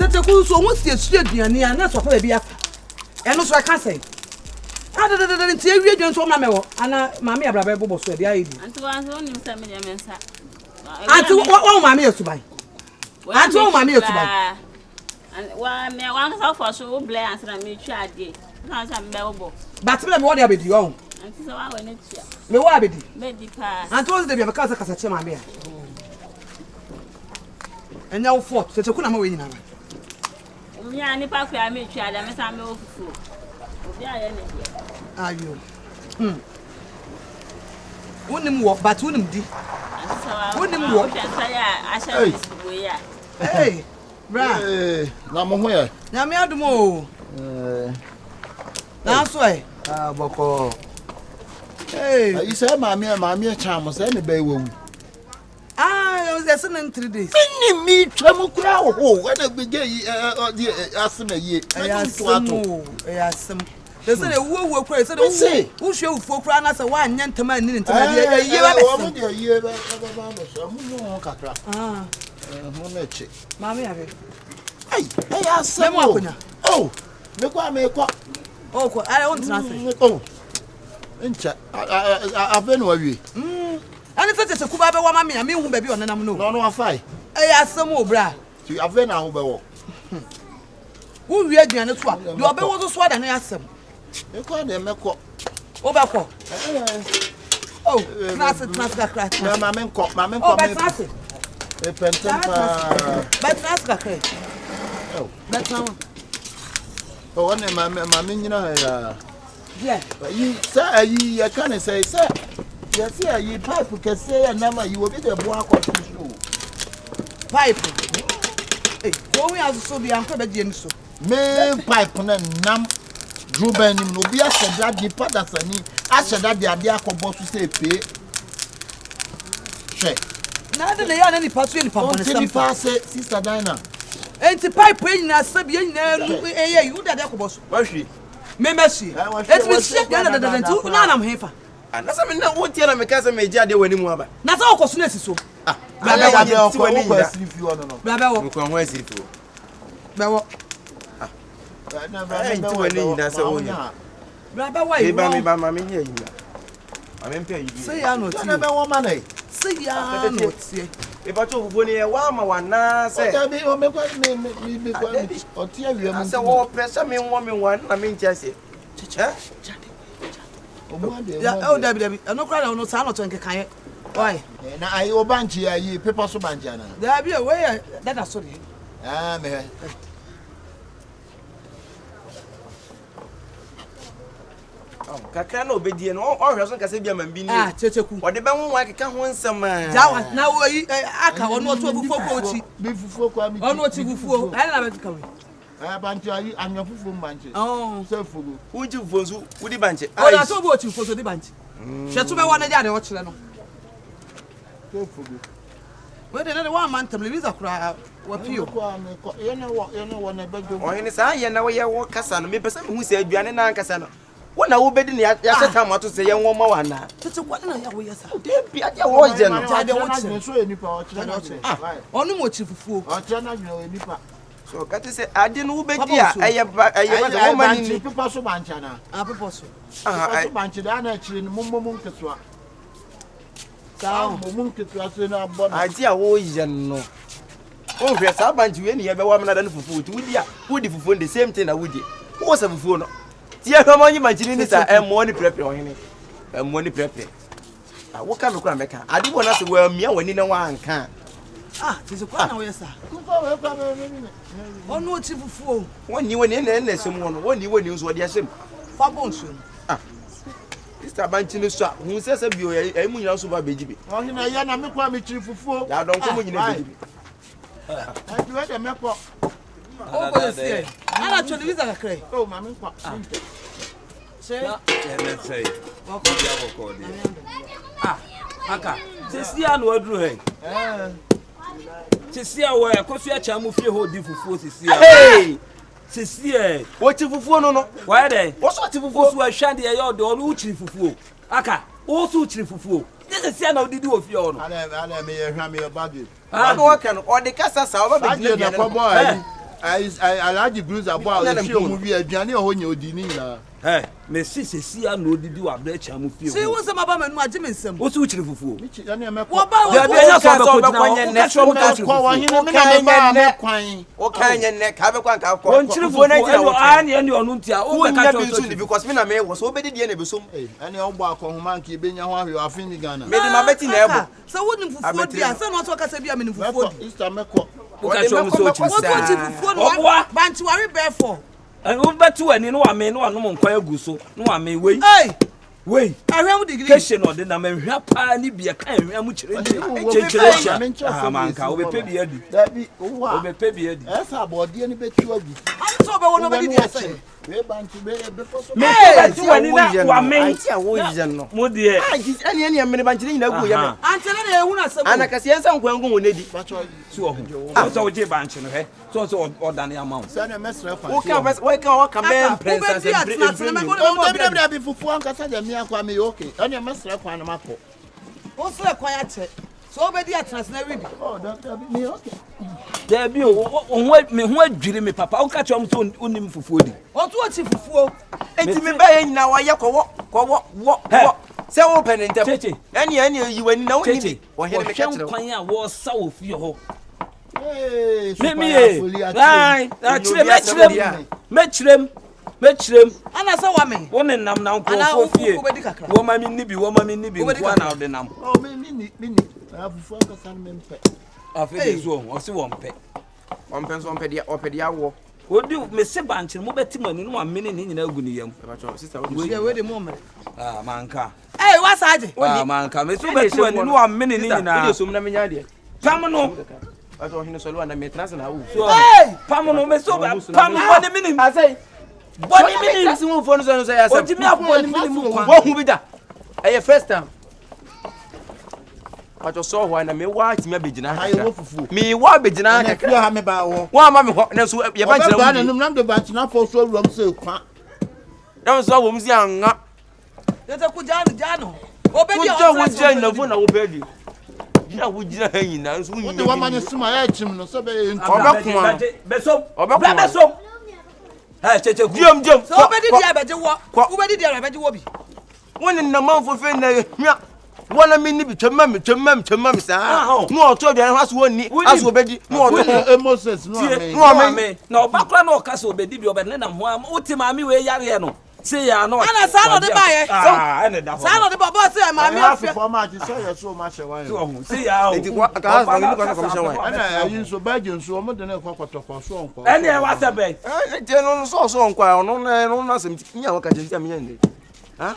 Kyekyeku so won sie aduane a na so pa bia fa. Eno so aka sei. Adadadada nti ewie dwan so ma mewo ana maame abraba ebobo so dia yedi. Anti wan so nim se me mensa. Anti wo maame yesubai. Anti wo maame yesubai. Wa me wan ka for so wo ble answer na me twa ade. Na so me ebo. But me wo dey abedi wo. Anti so wa ne tia. Me wo abedi. Me di pa. Anti wo dey bia kasa kasa che maame a. Enya wo fort Kyekyeku na ma we nyina na. Mi ani pa kwa me twa ade me sa me Fufu. Obi aye ne dia. Ayo. Wonim wo but wonim di. Wonim wo. Hey. Bra. Na mo ho ye. Na me adum o. Na so e. Boko. Hey. You say maame cham say ne be wewu. It was just in 3 days. Fini mi twam kura wo when be gay asem ye. Ayasem. They say the wo kura say the wo hwe Fufu kura na say wa anya ntama ni ntama ye ba be. Wo de ye ba so mu no kakra. Mo na chi. Maame ya be. Asem mo akonya. Oh. Me kwa. Oh ko, I want to say. Oh. Ncha abenu awie. Ani se Kyekyeku ba be wa mame a me hu ba bi onenam no. No afai. Ayasem o bra. Ti avena ho be wo. Wo wi aduane so a, de obe wo so da na yasem. Me kwa na me ko. O ba ko. Oh, class kakra. Mama nko. Oh, but class. E pentempa. But class kakra. Oh. But now. Oh, one mama nyina ya. Yeah. You say you can say sir. You see you pipe can say na ma you will be the boy control. Pipe. Hey, go we as so be am be die nso. Me pipe na nam Ruben no be aseda di padasani aseda di ade akobo so say pe. She. Na de ya na ni pasu ni pampo ne sam. Ti pa say sister Dina. Enti pipe nyina sabi nyina eye you da de akobo so. Wa hwi. Me mesi. Eti me shek na ntu na nam hefa. Na sa me na wontie na me ka se me ade wani mu aba. Na sa okoso na siso. Bra be wa ko asiri fi ono no. Bra be wo. Ko ho asiri fi wo. Be wo. Na bra be wani nyina se wo nya. Bra be wa yi. Me ba ma me nya yi na. Ma me mpe yi. Say ya no ti. Na be wo ma na. Say ya no ti. E ba to Fufu ni e wa ma wa na se. O be o me kwa me kwa. O ti awie mu. Se wo pressure me wo me wan na me ntia se. Eh? Ya o dabi no kra na no sa no to nke kan ye. Why? Na ayi o banchi ayi paper so banchi na. Dabi e we that so dey. Me. Oh, kakra na obedie no o hwe so kase bia man bi ni. Kyekyeku. O de be ho wa keka ho nsam a. Jawa na wo yi aka ono to Fufu ko chi. Bi Fufu ko mi. Ono chi Fufu. Ai na be ka we. Banchi ayi anya Fufu banchi. Oh. Se Fufu. Uji Fufu nso udi banche. O na so bo chi Fufu di banchi. Hwe to be wo na dia de wo kire no. Se Fufu. We de na one man tam le visa kura wa pio. Ye na wo na be do. O hene sa ye na wo ye wo kasa no me pesa me hu se aduane na kasa no. Wona wo bedi ne ya seta mato se ye nwo ma wa na. Kyekyeku na ya wo yesa. De bia de wo je no. Ja de wo chi. So enipa o kire na che. Onu mo chi Fufu. O kire na gwe enipa. So kati se ade no wo bedi a eye wo mani ni. Paper so banchi na. Paper so. Paper so banchi da na chire ni mummo nketwa. Ka mummo nketwa se na abọ na. Ade a wo je no. O hwe sa banchi we ni ye be wa mna da no Fufu ti wudi a wudi Fufu the same thing na wudi. Wo sa Fufu no. Ti e hwa monyi banchi ni sa mo ni prepare o hene. Mo ni prepare. Wo ka me kura meka. Ade bo na se wa mia wani na wa anka. Kyekyeku na wo yesa. Ono chi Fufu. Woni woni na sem wono. Woni woni nso de asem. Fa bon so. Sister banchi ni so a hu se bio e mu nyina so ba bejibe. O hina ya na me kwa me chiri Fufu. Ya don ko mu nyina bejibe. Ati we de me ko. O ko se. Ana choni visa kakre. O ma me kwa. Se. Say. Aka. Sisia no aduru he. Sisia wo e koso ya chamu fie ho di Fufu sisia. Hey! Sisia. Wo ti Fufu no no. Why dey? Wo so ti Fufu Fufu ahwande ye yo de onu uchiri Fufu. Aka, wo so uchiri Fufu. This sisia na odidi wo fie ho no. Ale me ye hwa me your bag. no waka no o de kasa sa o ba be Bag na kwa boy. I like the blues about the movie aduane ho nya odini na. Me see ya no didi wa bra cha mu fie. See won say maba manu agye me nsem. Wo su chiri fufuo. Ya na me Wo ba ya nya so be ko na ne so ka ko wa hine me na ba me kwan. O kan nye ne ka be kwan ka ko. Won chiri fufuo na anya ne onu ntia o be ka cho so because me na me wo so be di na be so. Ani o gba ko homa nka be nya ho ahwe afin ni Ghana. Me di ma beti na ebo. So wonim fufuo dia say no so ka say bia me fufuo di. Easter me ko. Wo ka cho mu so chiri. Wo to chi fufuo no banchi ware be for. And we betu ani no wa me no anu mo nkwan agu so no wa me wei wei ahwe mu degree keshe no de na me hwa pa ni bia kan hwa mu chire manka we pe bia di that be o be pe bia di esa abode ni betu agu am so be wono be di say we bantu be before so me betu ani na wa me anti a wo yize no mo de ani me banchire nyina agu ya me anti na na ehunu asem ana kase yensa nkwan gu wonedi si wo so wo je banchi no he so odane amount say na mesre kwa o ka be princess and be fufu ankasa ja mi akwa me okay ani mesre kwa na mako o so kwan ya che so obedi atras na rebi oh that me okay there be me ho adwiri me papa o ka che om so onim fufuo di o to chi fufuo enti me ba yen na wa ye wo se wo penente ani yi wani na woni wo here me ka tire kwan a wo sa wo fie ho me Mechirem. Ana say wa me. Won nam na nko fie. Wo ma mi nibi nko na ode nam. Oh me afufu ankasa me mpe. Afede so o se wo mpe. Ompe so ompe dia opedia wo. Odi me se banchi mo beti mani no amene ni nyina agu ni yam. Sister we dey mo mere. Manka. Wa saje. Manka me so beti mani no amene ni nyina. Odi so mna me nya de. Pam no. Ato hino so lo na me trans na wo. Pam no me so pam woni minim. Asai. Boni minim. Trans wo fo no so say asai. Odi me aboni minim kwa. Wo hu bi da. Eye first time. Ato so ho na me wa ti me begina ha. Me wa begina ha kakra ha me ba wo. Wa ma me ho na so ye ba gira. Ba na num nam de ba tina fo so rum se kwa. Na so wo msi anga. Yete ku jano. Obedi o wo na vo na wo bedi. Gina wo gina ha nyina nso wo nyina. Wo de wa ma ne suma ya chim no so be obekuma. Besom. Besom. Ha cheche ku. Jom. So obedi dia beje wo. Obedi dia beje wo bi. Woni na manfo fe na hwa. Wona me ni bi twemam sa. No oto dia ha so woni. Aso obedi. No oto Moses no ame. Na obakra na okasa obedi bi obedi na ho am. Uti maami we yare no. Say ya no. Ana sa no de ba ye. Ene da ho. Sa no de ba boss say maami afia. For ma ji so ya so ma she wan. Say ya o. Enti kwa ka ha ni kwa commission wan. Ana ayin so ba ji nso mo de na kwa kwatokwa so onko. Ene e wa se be. Je no so onko no na asem nya wa ka je tia me nya ha?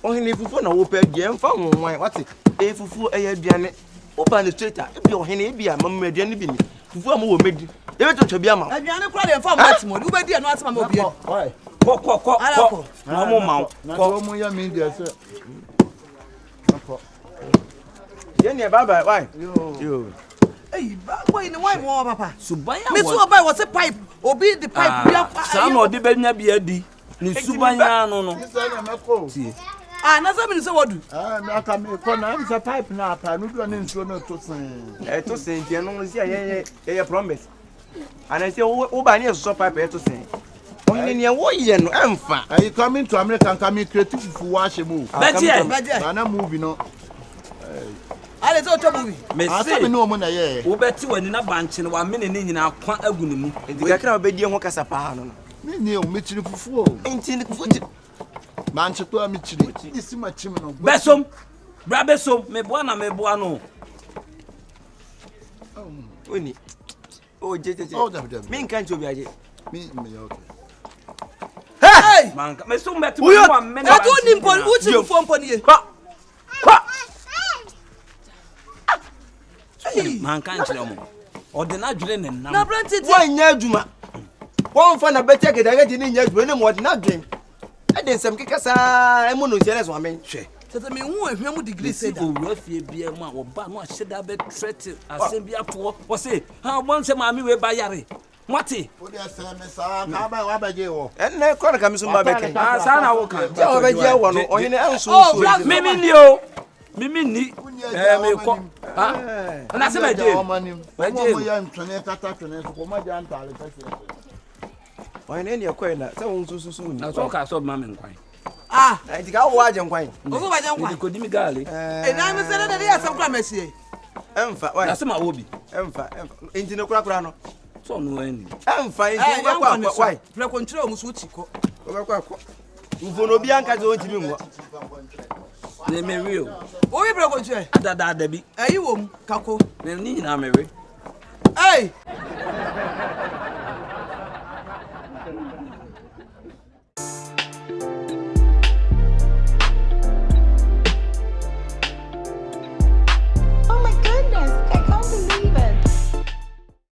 Ohene fufu na wo pe die mfa honwan wate fufu eye aduane wo ba ne straighter e bi ohene e bi a mamma aduane bi ni fufu am wo medi e be twetwa bi ama aduane kura de mfa matimo du be die no asema ma obi ko na mo ma ko mo ya mi dia se ko ye ne baba why yo ba boy ni why mo papa subanya me so boy was a pipe obi the pipe bia sa no de benya bia di ni subanya no tie na so me se wodu me aka me ko na am sa pipe na apa no do na nsuo no to sen to sen tie no si ye promise ana si wo ba ni so pipe to sen ohine ne wo ye no emfa are you coming to America coming creative fufu wa shemu beje na movie no ale so to movie me say me no mo na ye wo beti wani na banche no wa mene ni nyina kwa agu ne mu enti kakra obedi ho kasa pa no me ni o me chiri fufu o enti ne fufu manche to am chiri isi ma chim no besom bra besom me boa na me boa no oni o je me nkan cho bi aje me okay hey man me so metu mo am me na do ni mpo uchi mfo mpo ni man kan chire mo ordinary dwere ne nam na brantiti wanya adwuma won fa na beti ageda ni nya adwuma ne mo ordinary dwen e de nsem kekasa e mo no jere so amen hwe tete me hu ehwem degree say da owura fie bia mu a oba no ahyeda be threat asem bia to wo say ha won say maami we ba yare mate o de say me sa ka ba wa ba je wo enne ko na kamiso ma be kan sa na wo kan ja wo be je wo no ohine enso mimi ni o mimi ni me ko Na se me je. Mo ya ntwene kata twene so ko ma ja ntale pese. Ɔhene ne ɛkɔe na sɛ wo nsususu ni. Na so ka so ma me nkwan. Nti ka wo agye nkwan. Ogo ba je nkwan. Ni ko di mi gale. Na me se de ya sam kra mesie. Ɛmfa, why? Na se ma wo bi. Ɛmfa. Nti ne kura no. So no ani. Ɛmfa nti wo bɛkɔ why? Pre kontre o musu ti ko. Wo bɛkɔ akɔ. Mfo no bi anka je ontimi ngo. Ne me wi o. O wi pre kontre. Adada da bi. Ayi wom kako. Ne ni na me wi. Hey.